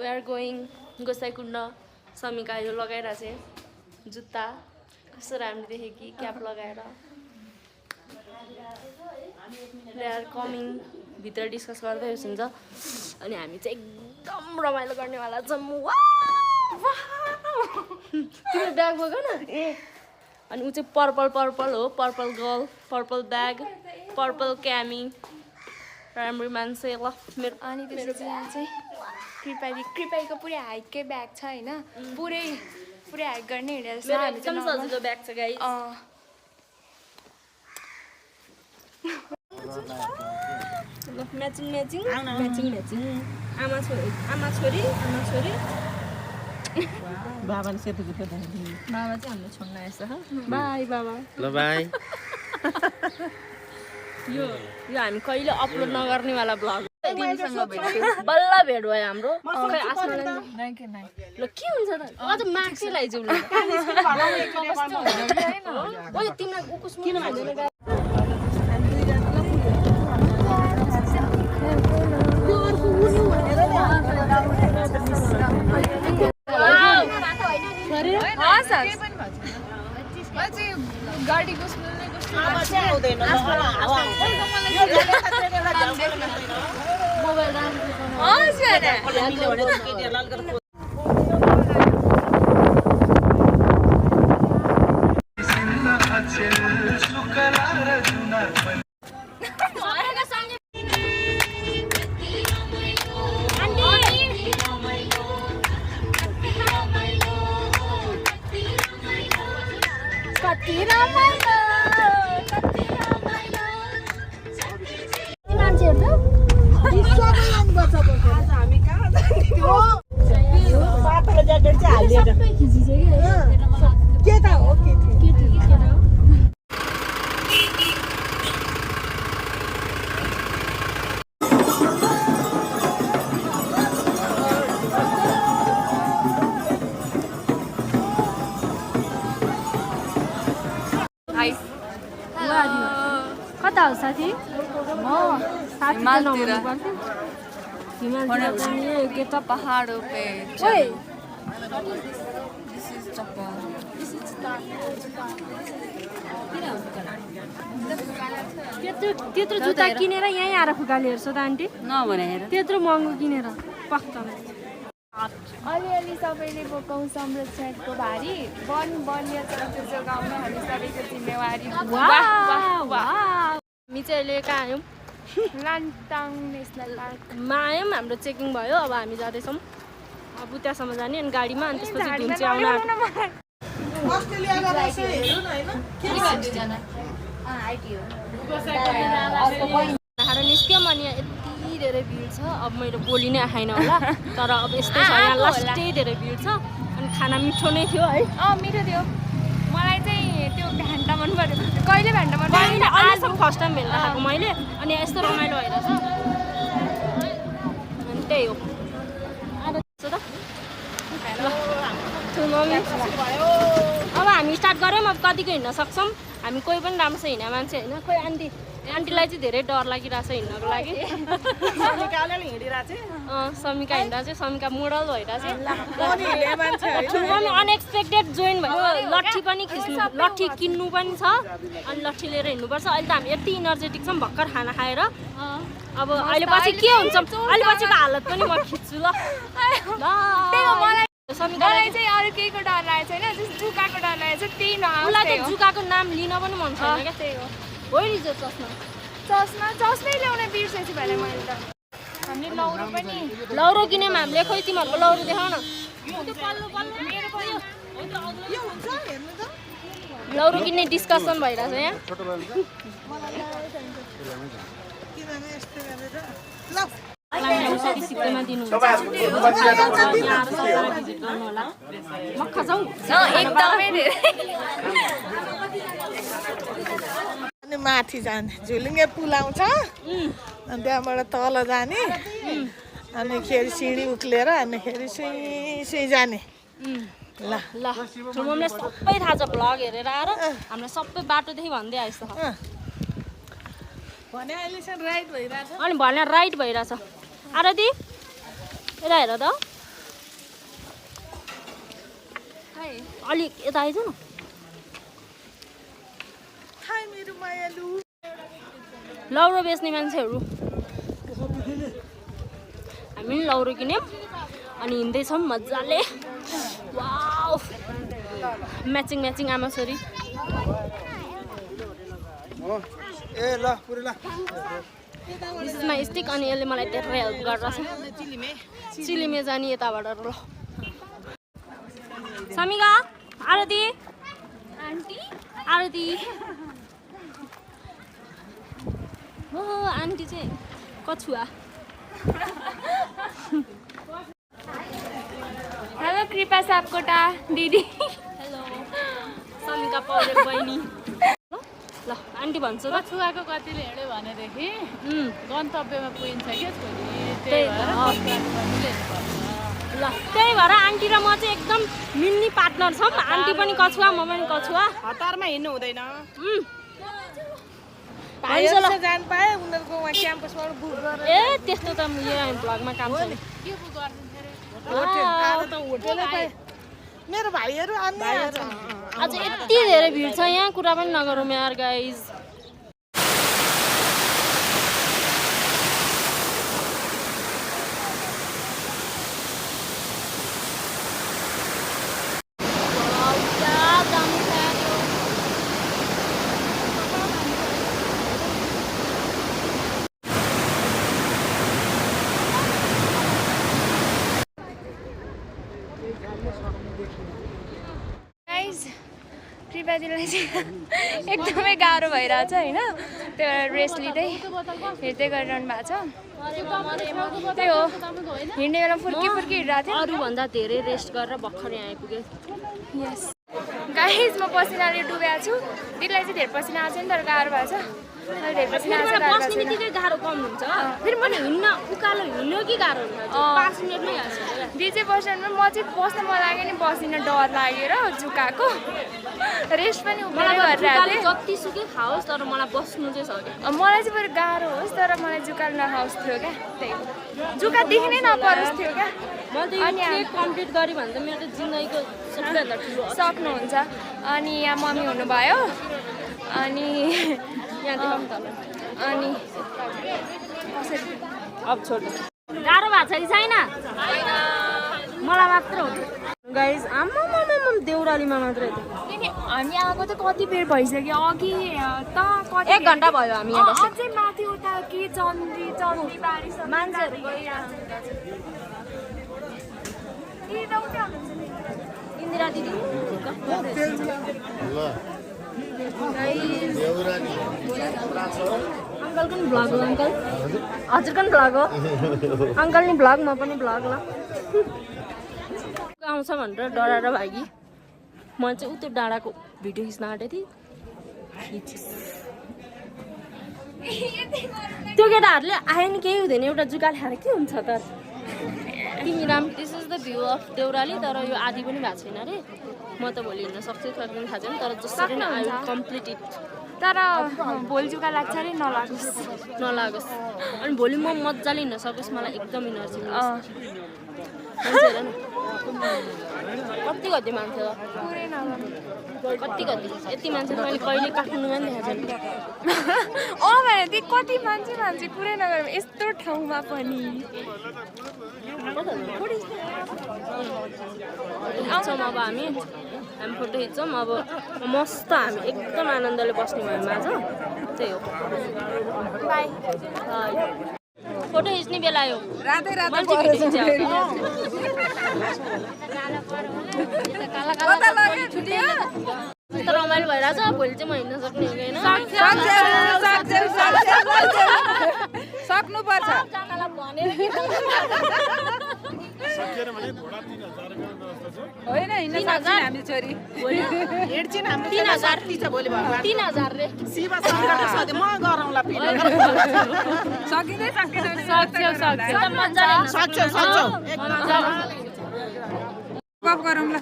We are going Gosaikunda समिका यो लगाइरहेको छ जुत्ता कस्तो राम्रो देखेँ कि क्याप लगाएर दे आर कमिङ भित्र डिस्कस गर्दै हुन्छ अनि हामी चाहिँ एकदम रमाइलो गर्नेवाला छौँ तिम्रो ब्याग बोक न ए अनि ऊ चाहिँ पर्पल पर्पल हो purple girl purple bag purple क्यामी राम्रो मान्छे ल मेरो अनि त्यसपछि यहाँ चाहिँ कृपाईको पुरै हाइटकै ब्याग छ होइन पुरै हाइट गर्ने हिँडेर मेरो एकदम सजिलो ब्याग छ guys matching matching matching matching आमा छोरी बाबाले सेतो जुत्ता देखाइदिनु बाबा चाहिँ हाम्रो छोड्न आएछ बाई बाबा ल बाई यो हामी कहिले अपलोड नगर्नेवाला ब्लग बल्ल भेट भयो हाम्रो ल के हुन्छ त अझ मार्क्सै लगाइजाउँ ल तिमीलाई किन भन्दैन गाडीको कता हो साथी हिमालतिर पहाडों पे त्यत्रो जुत्ता किनेर यहीँ आएर फुकाले हेर्छ त आन्टी नभने हेर त्यत्रो महँगो किनेर पक्का अलिअलि सबैले बोकाउँ संरक्षणको भारी वन्य जन्तु जोगाउन हामी सबैको जिम्मेवारी हामी चाहिँ अहिले कहाँ आयौँ लान्टाङ नेसनल पार्कमा आयौँ हाम्रो चेकिङ भयो अब हामी जाँदैछौँ अब त्यहाँसम्म जाने अनि गाडीमा अनि त्यसपछि घुम चाहिँ आउनु निस्क्यौँ अनि यति धेरै भिड छ अब मैले बोली नै आएन होला तर अब यस्तै छ यहाँ लास्टै धेरै भिड छ अनि खाना मिठो नै थियो है मिठो थियो मलाई चाहिँ त्यो भ्यान्टा मन पर्यो कहिले भ्यान्टा मन पर्यो अहिलेसम्म फर्स्ट टाइम भेट्दा खाएको मैले अनि यस्तो रमाइलो भइरहेछ अनि त्यही हो अब हामी स्टार्ट गऱ्यौँ अब कतिको हिँड्न सक्छौँ हामी कोही पनि राम्रोसँग हिँड्ने मान्छे होइन खोइ आन्टीलाई चाहिँ धेरै डर लागिरहेछ हिँड्नको लागि समिका हिँड्दा चाहिँ समिका मोडल भइरहेछ ठुलो पनि अनएक्सपेक्टेड जोइन भयो लट्ठी पनि खिच्नु लट्ठी किन्नु पनि छ अनि लट्ठी लिएर हिँड्नुपर्छ अहिले त हामी यति इनर्जेटिक छौँ भर्खर खाना खाएर अब अहिले पछि के हुन्छ अहिले पछिको हालत पनि म खिच्छु ल मलाई चाहिँ अरू केहीको डर लागेको छैन जुकाको डर लागेको छ त्यही उसलाई त जुकाको नाम लिन पनि मन छैन क्या त्यही हो होइन चस्मै ल्याउन बिर्सेछु भने मैले त हामीले लौरो पनि लौरो किन्यौँ हामीले खोइ तिमीहरूको लौरो देखाउ न लौरो किन्ने डिस्कसन भइरहेछ यहाँ मक्खा छौ एकदमै माथि जाने झुलिङ्गे पुल आउँछ अनि त्यहाँबाट तल जाने अनि खेरि सिँढी उक्लेर अनि खेरि सुई जाने ल ल ठुलोमले सबै थाहा छ भ्लग हेरेर आएर हामीलाई सबै बाटोदेखि भन्दै आएछ भने अहिलेसम्म राइट भइरहेछ अनि भने राइट भइरहेछ आरती यता हेर त अलिक यता आइज न हाय मेरो मायालु लौरो बेच्ने मान्छेहरू हामी पनि लौरो किन्यौँ अनि हिँड्दैछौँ मजाले वाउ म्याचिङ म्याचिङ आमा छोरी दिस इज माई स्टिक अनि यसले मलाई धेरै हेल्प गर्दछ चिलिमे जाने यताबाट ल समिका आरती आन्टी आरती हो आन्टी चाहिँ कछुवा हेलो कृपा सापकोटा दिदी हेलो समिका पौडेल बहिनी ल आन्टी भन्छु ल कछुवाको कतिले हिँड्यो भनेदेखि गन्तव्यमा पुगिन्छ क्या छोरी त्यही ल त्यही भएर आन्टी र म चाहिँ एकदम मिल्ने पार्टनर छौँ आन्टी पनि कछुवा म पनि कछुवा हतारमा हिँड्नु हुँदैन भाइहरुसँग जान पाए उनीहरूको वहाँ क्याम्पसबाट बुक गरेर ए त्यस्तो त यो भ्लगमा काम छैन के पो गरिदिन्छ अरे होटल आएर त होटलै पाए मेरो भाइहरू आउने आज यति धेरै भिड छ यहाँ कुरा पनि नगरौँ यार गाइज कृपा दिदीलाई चाहिँ एकदमै गाह्रो भइरहेछ होइन त्यो रेस्ट लिँदै हेर्दै गरिरहनु भएको छ त्यही हो हिँड्ने बेला फुर्की फुर्की हिँडिरहेको थियो अरूभन्दा धेरै रेस्ट गरेर भर्खर यहाँ आइपुग्यो यस गाइस म पसिनाले डुबेको छु दिदीलाई चाहिँ धेरै पसिना आएको छ नि तर गाह्रो भएको छ मलाई धेरै पसिना आएको छ बस्ने बित्तिकै गाह्रो कम हुन्छ फेरि मैले हिँड्न उकालो हिँड्नु कि गाह्रो हुन्छ 5 मिनटमै हाल्छ दिदी चाहिँ बस्नु म चाहिँ बस्न मन लाग्यो नि बसिन डर लागेर झुकाएको रेस्ट पनि मलाई गरिरहेको थिएँ जतिसुकै खाओस् तर मलाई बस्नु चाहिँ छ क्या मलाई चाहिँ बरु गाह्रो होस् तर मलाई जुकाल नखाओस् थियो क्या त्यही जुका देख्नै नपरोस् थियो क्या मैले त कम्प्लिट गरेँ भने त मेरो त जिन्दगीको सबैभन्दा ठुलो सक्नुहुन्छ अनि यहाँ मम्मी हुनुभयो अनि यहाँ अनि अब छोड गाह्रो भएको छ कि छैन मलाई मात्र हुन्छ गाइज आम्मा देउरालीमा मात्रै हामी आएको त कति बेर भइसक्यो अघि त 1 घन्टा भयो हामी यहाँ बसेको अझै माथि उता के चन्दी बारी मान्छेहरू इन्दिरा दिदी अङ्कल पनि भ्लग हो अङ्कल हजुर पनि भ्लग हो अङ्कल नि भ्लग म पनि भ्लग ल आउँछ भनेर डराएर भागी म चाहिँ उतै डाँडाको भिडियो खिच्न आँटेको थिएँ त्यो केटाहरूले आयो नि केही हुँदैन एउटा जुगाल खाएर के हुन्छ त तिमी this is the view of Deurali तर यो आधी पनि भएको छैन अरे म त भोलि हिँड्न सक्छु सक्दैन थाहा छैन तर जसरी नै आई कम्प्लिट इट तर भोलि जुका लाग्छ अरे नलागोस् अनि भोलि म मजाले हिँड्न सकोस् मलाई एकदम इनर्जी कति कति मान्छे पुरै नगर्नु कति कति यति मान्छे त मैले कहिले काठमाडौँमा पनि देखाएको छैन भने त्यो कति मान्छे पुरै नगर्नु यस्तो ठाउँमा पनि खिच्छौँ अब हामी फोटो खिच्छौँ अब मस्त हामी एकदम आनन्दले बस्ने भयौँ आज त्यही हो बाई फोटो खिच्ने बेला यो रातै रातै रमाइलो भइरहेछ भोलि चाहिँ म हिँड्न सक्ने हो कि सक्नुपर्छ होइन हिँड्न सक्छ हामी छोरी हिँड्छिन् हाम्रो 3000 तिर्छ भोलि भगवान 3000 रे शिव शङ्करले सधैँ म गरौँला पिलो सकिँदै सक्छौ गफ गरौँ ल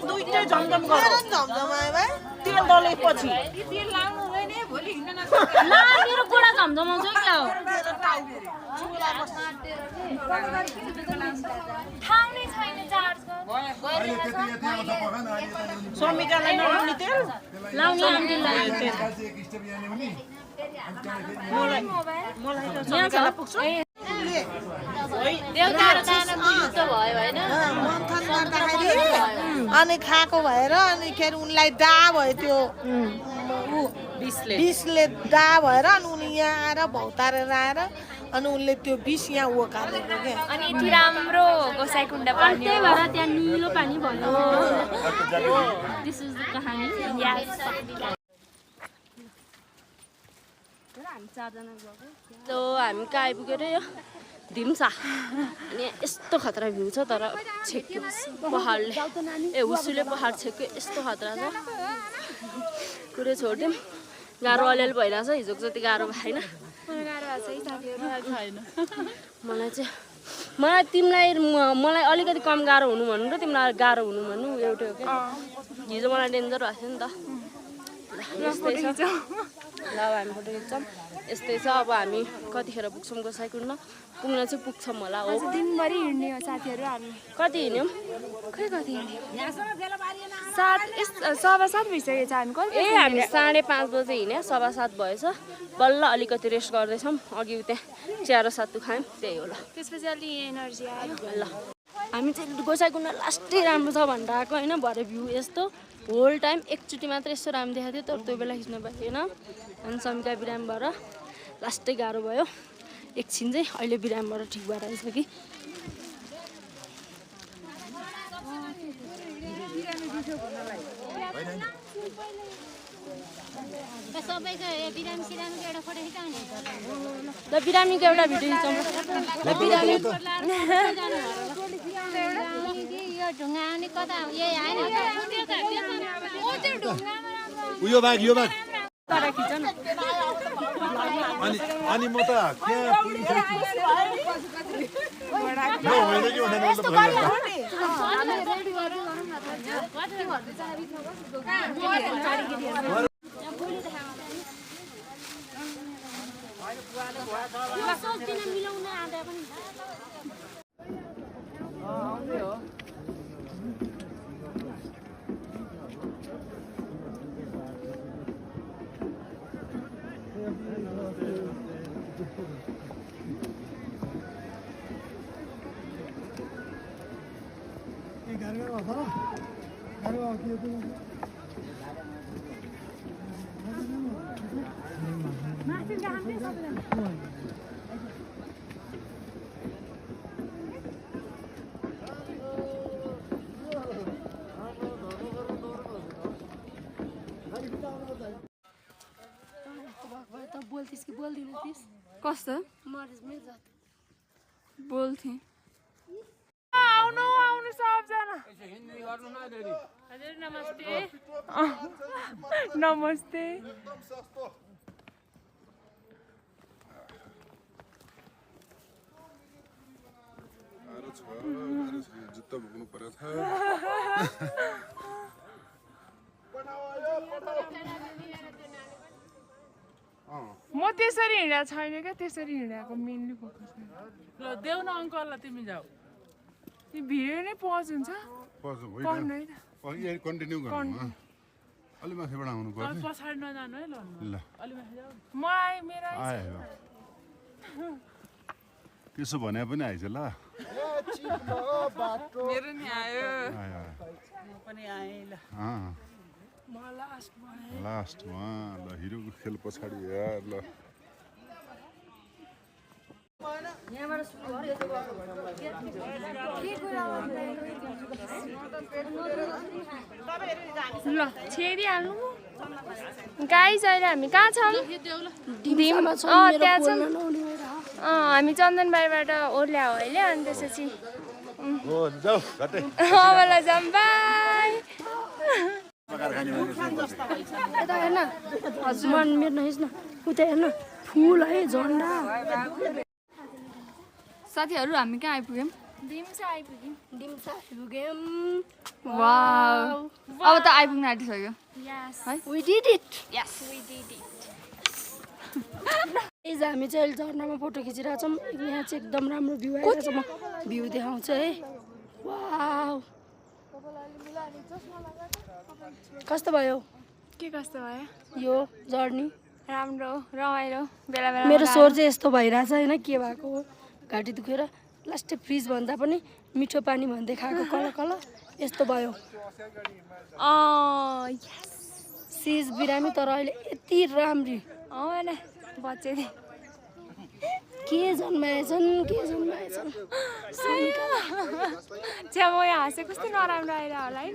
दुईटै झमझम गरौँ तेल दलेपछि तेल लाउनु हुँदैन भोलि हिँड्न ला मेरो गोडा झमझमाउँछ क्या हो ठाउँ नै छैन चार्ज समिकालाई नलाउने तेल लाउने आन्टीलाई मलाई त समिकालाई पुग्छ देउता र दानव युद्ध भयो होइन मन्थन गर्दाखेरि अनि खाएको भएर अनि के अरे उनलाई डा भयो त्यो विषले डा भएर अनि उनी यहाँ आएर भौतारेर आएर अनि उनले त्यो विष यहाँ ओकालेको क्या अनि यति राम्रो गोसाइकुण्ड अनि पानी त्यही भएर त्यहाँ निलो पानी भन्यो दिस इज द कहानी हामी चारजना गएको हामी कहाँ आइपुग्यो अरे यो धिम्सा अनि यस्तो खतरा भ्यू छ तर छेक्यो पहाडले हुसुले पहाड छेक्यो यस्तो खतरा छ कुरो छोडिदिउँ गाह्रो अलिअलि भइरहेछ हिजोको जति गाह्रो भएन मलाई तिमीलाई मलाई अलिकति कम गाह्रो हुनु भन्नु र तिमीलाई गाह्रो हुनु भन्नु एउटै हो क्या हिजो मलाई डेन्जर भएको थियो नि त यस्तै छ ल अब हामी फोटो खिच्छौँ यस्तै छ अब हामी कतिखेर पुग्छौँ गोसाइकुण्ड पुग्न चाहिँ पुग्छौँ होला हो दिनभरि हिँड्ने हो साथीहरू हामी कति हिँड्यौँ खै कति हिँड्ने 7:15 भइसकेको छ हामी ए हामी 5:30 बजे हिँड्यो 7:15 भएछ बल्ल अलिकति रेस्ट गर्दैछौँ अघि त्यहाँ चिया र सत्तु खायौँ त्यही हो ल त्यसपछि अलि एनर्जी आयो ल हामी चाहिँ गोसाइकुण्ड लास्टै राम्रो छ भनेर आएको होइन भरे भ्यू यस्तो होल टाइम एकचोटि मात्र यस्तो राम्रो देखाएको थियो तर त्यो बेला खिच्न पाइएन अनि समिका बिराम भएर लास्टै गाह्रो भयो एकछिन चाहिँ अहिले बिरामबाट ठिक भएर आएछ कि सबैको बिरामी सिरामीको एउटा फोटो खिचाउने ल बिरामीको एउटा भिडियो खिचौँ यो ढुङ्गा आउने कता यही आएन यो बाघ खिच न अनि म त त्यहाँ होइन कि भनेर मिलाउन आँदा पनि बोल्थिस् कि बोल्दिन थिस् कस्तो मरिजमै जात बोल्थे आउनु आउनु सबजना हजुर नमस्ते नमस्ते जुत्ता बोक्नु पर्यो था म त्यसरी हिँडेको छैन क्या त्यसरी हिँडेको मेनली फोकस ल देऊ न अङ्कललाई तिमी जाऊ त्यो भिडियो नै पज हुन्छ कन्टिन्यू गर्नु अलि माथिबाट आउनु पर्छ पछाडि नजानु है ल ल अलि माथि जाऊ म आएँ मेरो आयो त्यसो भने पनि आइज ल मेरो नि आयो आयो म पनि आएँ ल लास्टमा ल हिरोको खेल पछाडि यार ल ल छेडिहाल्नु गाइस अहिले हामी कहाँ छौँ त्यहाँ छौँ हामी चन्दनबारीबाट ओर्ल्या हो अहिले अनि त्यसपछि जाऊ घट्टै अब जाऊँ बाई यता हेर्न हजुर मेरो नहेर्छ न उता हेर्न फुल है झन्डा साथीहरू हामी कहाँ आइपुग्यौँ डिम्सा आइपुग्यौँ वाउ अब त आइपुग्न आँटिसक्यो we did it yes we did it हामी चाहिँ अहिले झरनामा फोटो खिचिरहेको छौँ यहाँ चाहिँ एकदम राम्रो भ्यू आइरहेको छ म भ्यू देखाउँछु है वाउ कस्तो भयो के कस्तो भयो यो जर्नी राम्रो रमाइलो बेला बेला मेरो स्वर चाहिँ यस्तो भइरहेछ होइन के भएको हो घाँटी दुखेर लास्टै फ्रिज भन्दा पनि मिठो पानी भन्दै खाएको कल कल यस्तो भयो सिज बिरामी तर अहिले यति राम्री होइन बच्चे के जन्माएछन् čia म यहाँ हाँसे कस्तो नराम्रो आएर होला है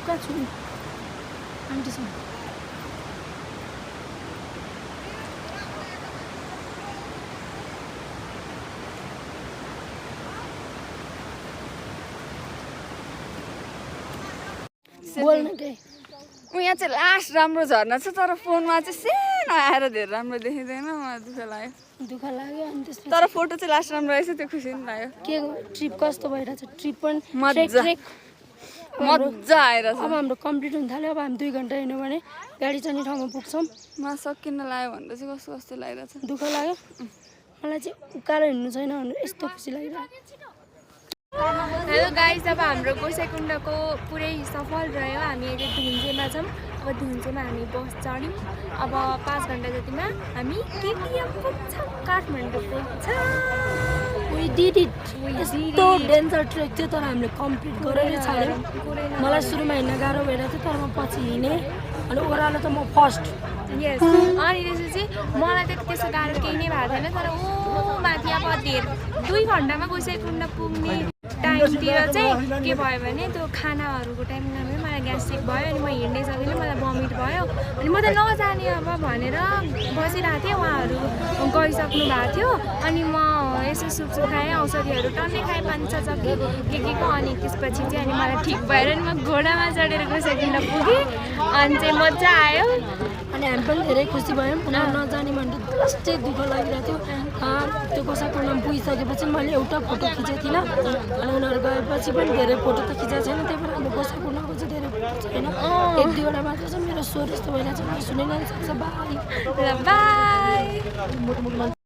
कहाँ छु आन्टीसँग बोल्न केही यहाँ चाहिँ लास्ट राम्रो झर्ना छ तर फोनमा चाहिँ सानो आएर धेरै राम्रो देखिँदैन मलाई दुःख लाग्यो अनि त्यसपछि तर फोटो चाहिँ लास्ट राम्रो रहेछ त्यो खुसी पनि लाग्यो के ट्रिप कस्तो भइरहेछ ट्रिप पनि मजा आएर अब हाम्रो कम्प्लिट हुन थाल्यो अब हामी 2 घन्टा हिँड्यो भने गाडी चढ्ने ठाउँमा पुग्छौँ मलाई सकिन लाग्यो भनेर चाहिँ कस्तो कस्तो लागिरहेछ दुःख लाग्यो मलाई चाहिँ उकालो हिँड्नु छैन भनेर यस्तो खुसी लागिरहेको हेलो गाइस अब हाम्रो गोसाइकुण्डको पुरै सफल रह्यो हामी अहिले धुन्जेमा छौँ अब धुन्जेमा हामी बस चढ्यौँ अब 5 घन्टा जतिमा हामी केटिएम पुग्छौँ काठमाडौँ पुग्छौँ We did it. यस्तो डेन्जर ट्रेक थियो तर हामीले कम्प्लिट गरेर छाड्यौँ मलाई सुरुमा हिँड्न गाह्रो भइरहेको थियो तर म पछि हिँडेँ अनि ओह्रालो त म फर्स्ट यस अनि त्यसपछि मलाई त त्यस्तो गाह्रो केही नै भएको थिएन तर ओ माथि अब धेरै 2 घन्टामा गोसाइकुण्ड पुग्ने टाइमतिर चाहिँ के भयो भने त्यो खानाहरूको टाइममा मलाई ग्यास्ट्रिक भयो अनि म हिँड्नै सकिनँ मलाई भमिट भयो अनि म त नजाने अब भनेर बसिरहेको थिएँ उहाँहरू गइसक्नु भएको थियो अनि म यसो सुपसुप खाएँ औषधिहरू टन्नै खाएँ 5-6 जग्गी के को अनि त्यसपछि चाहिँ अनि मलाई ठिक भएर नि म घोडामा चढेर गोसाइकुण्ड पुगेँ अनि चाहिँ मजा आयो अनि हामी पनि धेरै खुसी भयौँ उनीहरू नजाने भनेर लास्टै दुःख लागिरहेको थियो त्यो गोसाइकुण्डमा पुगिसकेपछि मैले एउटा फोटो खिचेको थिइनँ अनि उनीहरू गएपछि पनि धेरै फोटो त खिचेको छैन त्यही भएर हाम्रो गोसाइकुण्डको चाहिँ धेरै फोटो छैन 1-2वटा मात्र छ मेरो स्वर यस्तो भइरहेको छ सुनिन सक्छ बाई बाई